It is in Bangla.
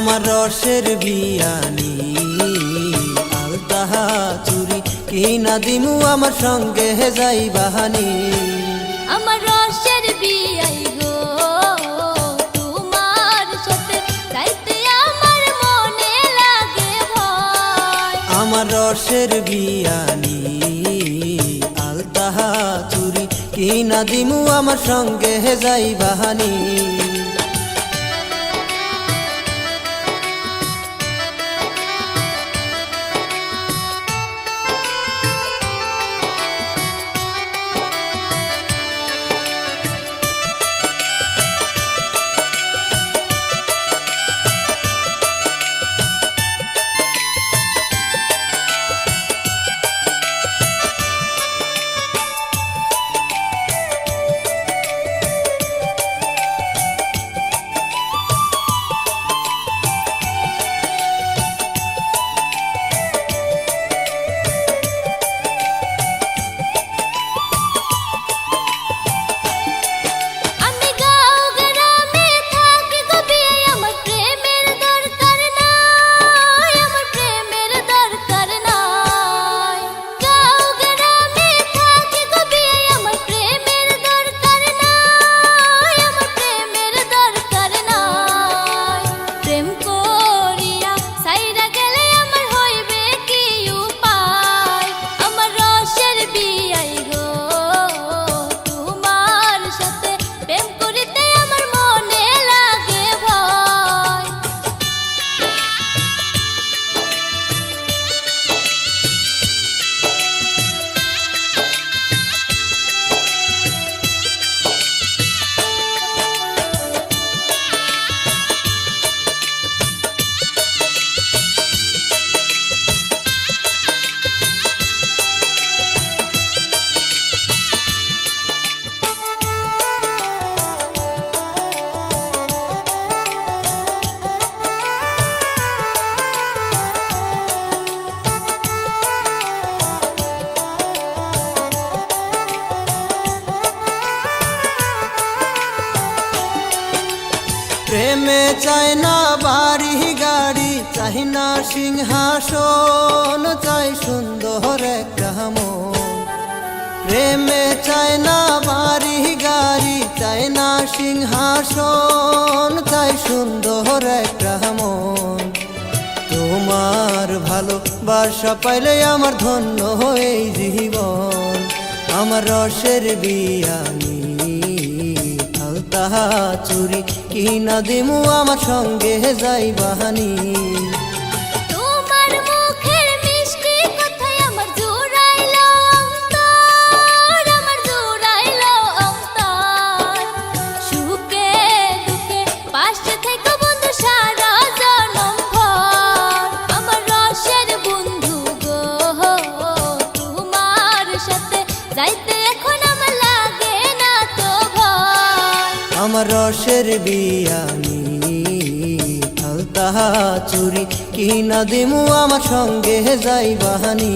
আমার রসের বিয়ানি আলতাহা চুরি কিনা দিমু আমার সঙ্গে যাই বাহানি। আমার রসের বিয়াই গো তোমার সাথে যাইতে আমার মনে লাগে ভয়। আমার রসের বিয়ানি আলতাহা চুরি কিনা দিমু আমার সঙ্গে যাই বাহানি। প্রেমে চাই না বাড়ি গাড়ি, চাই না সিংহাসন, চাই সুন্দর একটা মন। প্রেমে চাই না বাড়ি গাড়ি, চাই না সিংহাসন, চাই সুন্দর একটা মন। তোমার ভালোবাসা পাইলে আমার ধন্য হয়ে জীবন। আমার রসের বিয়ানি আলতাহা চুরি কিনা দিমু আমার সঙ্গে যাই বাহানি। তোমার মুখের মিষ্টি কথায় আমার জুড়াইলো অন্তর, আমার জুড়াইলো অন্তর। সুখে দুঃখে পাশে থেকে বন্ধু সারা জনম ভর। আমার রসের বন্ধু গো তোমার সাথে যাইতে এখন আমার লাগে না তো ভয়। আমার রসের বিয়ানি আলতাহা চুরি কিনা দিমু আমার সঙ্গে যাই বাহানি।